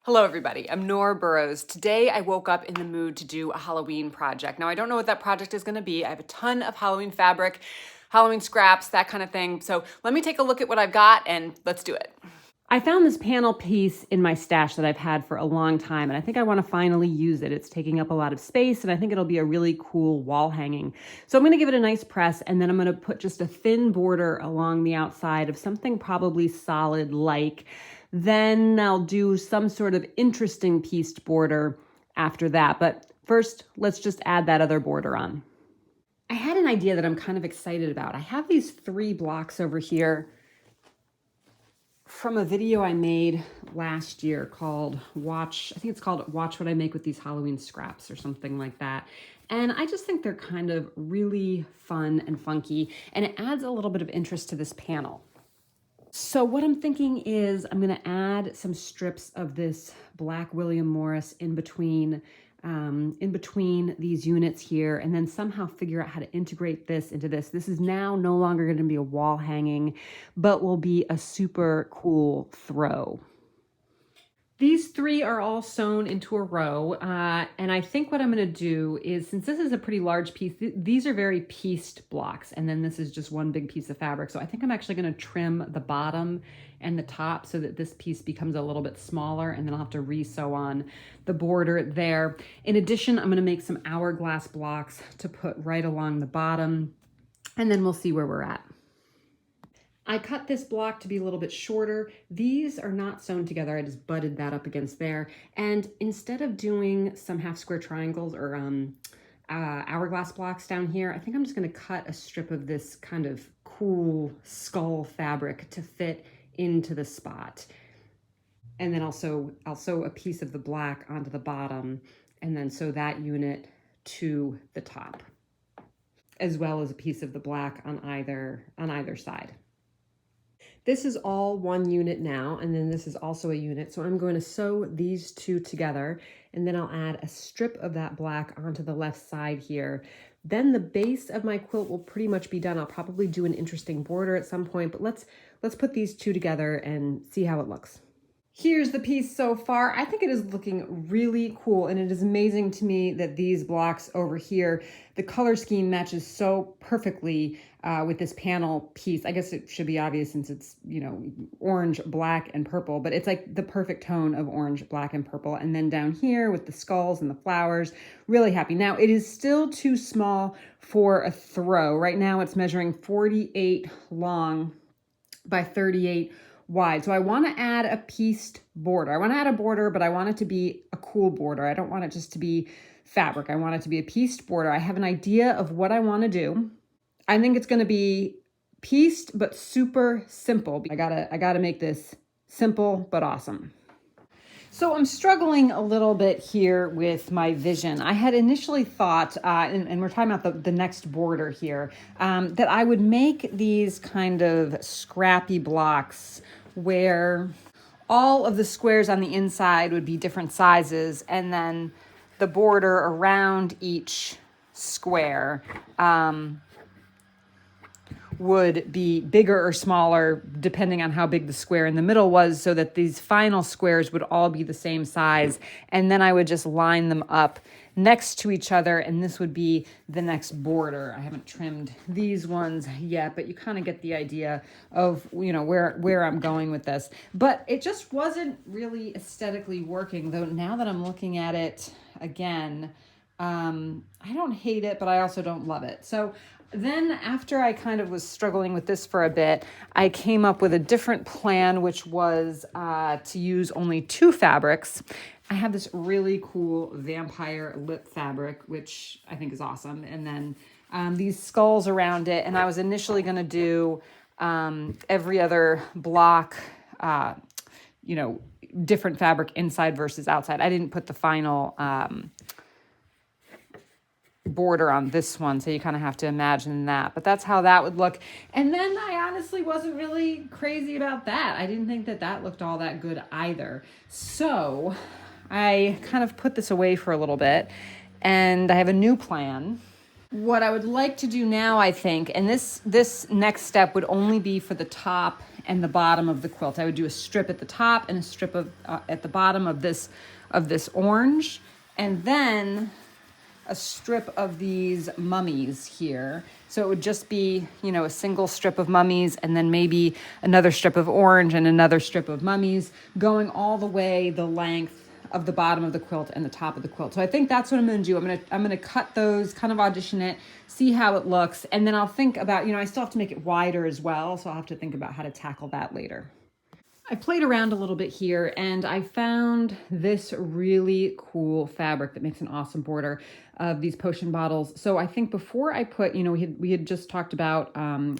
Hello everybody, I'm Nora Burrows. Today I woke up in the mood to do a Halloween project. Now I don't know what that project is gonna be. I have a ton of Halloween fabric, Halloween scraps, that kind of thing. So let me take a look at what I've got and let's do it. I found this panel piece in my stash that I've had for a long time, and I think I want to finally use it. It's taking up a lot of space, and I think it'll be a really cool wall hanging. So I'm going to give it a nice press, and then I'm going to put just a thin border along the outside of something probably solid like. Then I'll do some sort of interesting pieced border after that. But first, let's just add that other border on. I had an idea that I'm kind of excited about. I have these 3 blocks over here from a video I made last year called Watch What I Make with These Halloween Scraps or something like that. And I just think they're kind of really fun and funky, and it adds a little bit of interest to this panel. So what I'm thinking is I'm going to add some strips of this black William Morris in between these units here, and then somehow figure out how to integrate this into this. This is now no longer going to be a wall hanging, but will be a super cool throw. These 3 are all sewn into a row, and I think what I'm going to do is, since this is a pretty large piece, these are very pieced blocks, and then this is just one big piece of fabric. So I think I'm actually going to trim the bottom and the top so that this piece becomes a little bit smaller, and then I'll have to re-sew on the border there. In addition, I'm going to make some hourglass blocks to put right along the bottom, and then we'll see where we're at. I cut this block to be a little bit shorter. These are not sewn together. I just butted that up against there. And instead of doing some half square triangles or hourglass blocks down here, I think I'm just going to cut a strip of this kind of cool skull fabric to fit into the spot. And then also I'll sew a piece of the black onto the bottom, and then sew that unit to the top, as well as a piece of the black on either side. This is all one unit now, and then this is also a unit. So I'm going to sew these 2 together, and then I'll add a strip of that black onto the left side here. Then the base of my quilt will pretty much be done. I'll probably do an interesting border at some point, but let's put these 2 together and see how it looks. Here's the piece so far. I think it is looking really cool, and it is amazing to me that these blocks over here, the color scheme matches so perfectly with this panel piece. I guess it should be obvious since it's, orange, black, and purple, but it's like the perfect tone of orange, black, and purple. And then down here with the skulls and the flowers, really happy. Now, it is still too small for a throw. Right now it's measuring 48 long by 38 wide. So I want to add a pieced border. I want to add a border, but I want it to be a cool border. I don't want it just to be fabric. I want it to be a pieced border. I have an idea of what I want to do. I think it's going to be pieced, but super simple. I gotta make this simple, but awesome. So I'm struggling a little bit here with my vision. I had initially thought, and we're talking about the next border here, that I would make these kind of scrappy blocks where all of the squares on the inside would be different sizes, and then the border around each square would be bigger or smaller depending on how big the square in the middle was, so that these final squares would all be the same size. And then I would just line them up next to each other, and this would be the next border. I haven't trimmed these ones yet, but you kind of get the idea of, where I'm going with this. But it just wasn't really aesthetically working, though now that I'm looking at it again, I don't hate it, but I also don't love it. So then after I kind of was struggling with this for a bit, I came up with a different plan, which was to use only 2 fabrics. I have this really cool vampire lip fabric, which I think is awesome. And then these skulls around it. And I was initially going to do every other block, different fabric inside versus outside. I didn't put the final border on this one, so you kind of have to imagine that, but that's how that would look. And then I honestly wasn't really crazy about that. I didn't think that looked all that good either. So I kind of put this away for a little bit, and I have a new plan. What I would like to do now, I think, and this next step would only be for the top and the bottom of the quilt. I would do a strip at the top and a strip of at the bottom of this orange, and then a strip of these mummies here. So it would just be, you know, a single strip of mummies and then maybe another strip of orange and another strip of mummies going all the way the length of the bottom of the quilt and the top of the quilt. So I think that's what I'm going to do. I'm going to cut those, kind of audition it, see how it looks, and then I'll think about, you know, I still have to make it wider as well, so I'll have to think about how to tackle that later. I played around a little bit here and I found this really cool fabric that makes an awesome border of these potion bottles. So I think before I put, you know, we had just talked about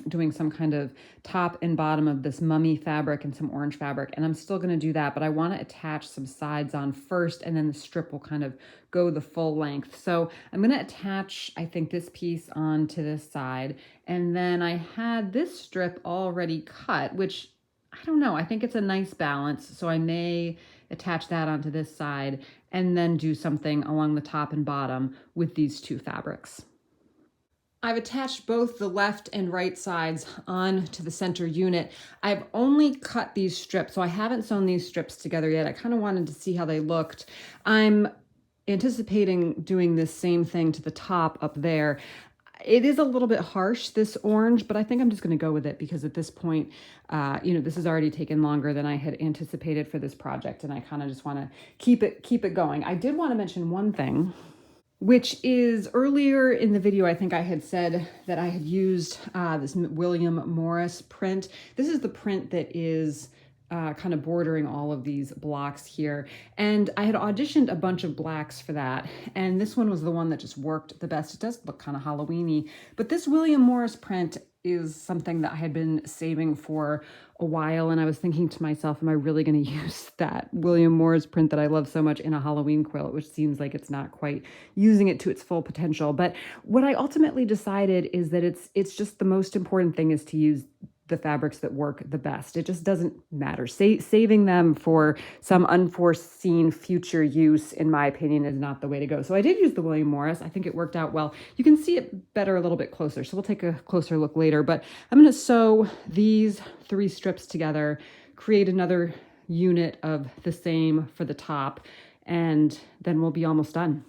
doing some kind of top and bottom of this mummy fabric and some orange fabric, and I'm still going to do that, but I want to attach some sides on first, and then the strip will kind of go the full length. So I'm going to attach, I think, this piece onto this side, and then I had this strip already cut, which I don't know, I think it's a nice balance, so I may attach that onto this side and then do something along the top and bottom with these two fabrics. I've attached both the left and right sides onto the center unit. I've only cut these strips, so I haven't sewn these strips together yet. I kind of wanted to see how they looked. I'm anticipating doing this same thing to the top up there. It is a little bit harsh, this orange, but I think I'm just going to go with it because at this point, you know, this has already taken longer than I had anticipated for this project, and I kind of just want to keep it going. I did want to mention one thing, which is earlier in the video, I think I had said that I had used this William Morris print. This is the print that is kind of bordering all of these blocks here. And I had auditioned a bunch of blacks for that. And this one was the one that just worked the best. It does look kind of Halloween-y, but this William Morris print is something that I had been saving for a while. And I was thinking to myself, am I really going to use that William Morris print that I love so much in a Halloween quilt, which seems like it's not quite using it to its full potential. But what I ultimately decided is that it's just the most important thing is to use the fabrics that work the best. It just doesn't matter. Saving them for some unforeseen future use, in my opinion, is not the way to go. So I did use the William Morris. I think it worked out well. You can see it better a little bit closer, so we'll take a closer look later. But I'm going to sew these three strips together, create another unit of the same for the top, and then we'll be almost done.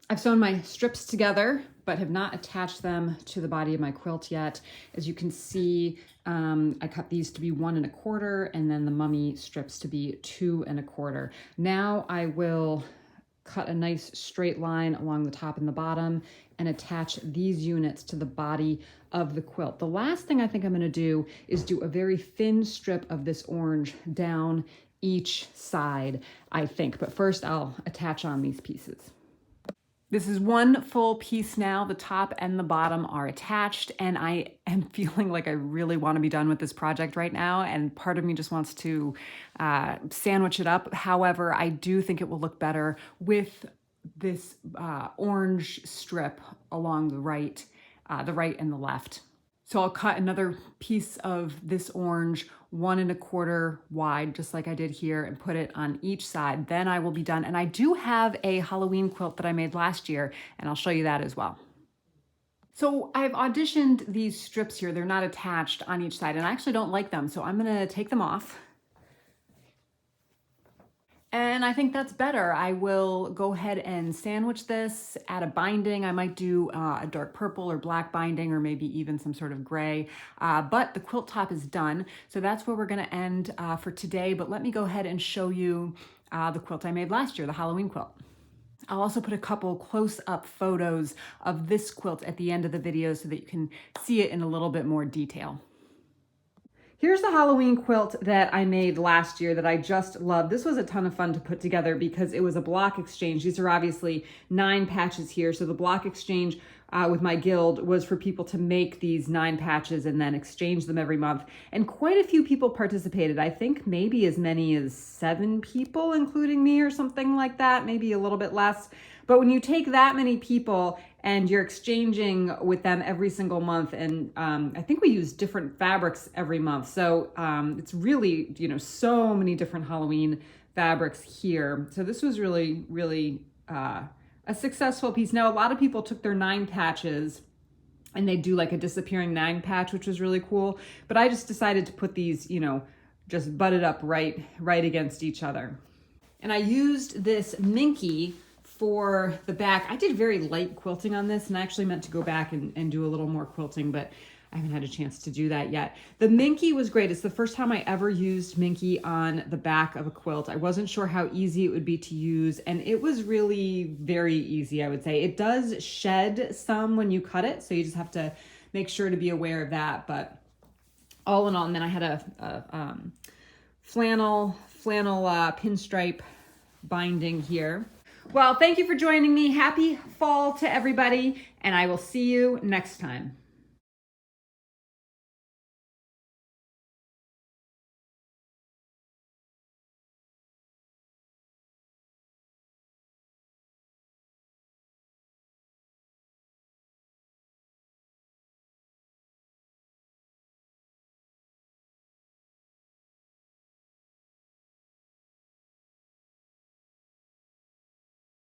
I've sewn my strips together, but have not attached them to the body of my quilt yet. As you can see, I cut these to be 1 1/4 and then the mummy strips to be 2 1/4. Now I will cut a nice straight line along the top and the bottom and attach these units to the body of the quilt. The last thing I think I'm going to do is do a very thin strip of this orange down each side, I think. But first I'll attach on these pieces. This is one full piece now. The top and the bottom are attached, and I am feeling like I really want to be done with this project right now, and part of me just wants to sandwich it up. However, I do think it will look better with this orange strip along the right and the left. So I'll cut another piece of this orange 1 1/4 wide, just like I did here, and put it on each side. Then I will be done. And I do have a Halloween quilt that I made last year, and I'll show you that as well. So I've auditioned these strips here. They're not attached on each side, and I actually don't like them, so I'm gonna take them off. And I think that's better. I will go ahead and sandwich this, add a binding. I might do a dark purple or black binding, or maybe even some sort of gray. But the quilt top is done. So that's where we're gonna end for today. But let me go ahead and show you the quilt I made last year, the Halloween quilt. I'll also put a couple close-up photos of this quilt at the end of the video so that you can see it in a little bit more detail. Here's the Halloween quilt that I made last year that I just love. This was a ton of fun to put together because it was a block exchange. These are obviously 9 patches here. So the block exchange with my guild was for people to make these 9 patches and then exchange them every month. And quite a few people participated. I think maybe as many as 7 people, including me or something like that, maybe a little bit less. But when you take that many people and you're exchanging with them every single month, and I think we use different fabrics every month. So it's really, you know, so many different Halloween fabrics here. So this was really, really a successful piece. Now, a lot of people took their 9 patches and they do like a disappearing nag patch, which was really cool. But I just decided to put these, you know, just butted up right against each other. And I used this Minky for the back. I did very light quilting on this, and I actually meant to go back and do a little more quilting, but I haven't had a chance to do that yet. The Minky was great. It's the first time I ever used Minky on the back of a quilt. I wasn't sure how easy it would be to use, and it was really very easy, I would say. It does shed some when you cut it, so you just have to make sure to be aware of that. But all in all, and then I had a flannel pinstripe binding here. Well, thank you for joining me. Happy fall to everybody, and I will see you next time.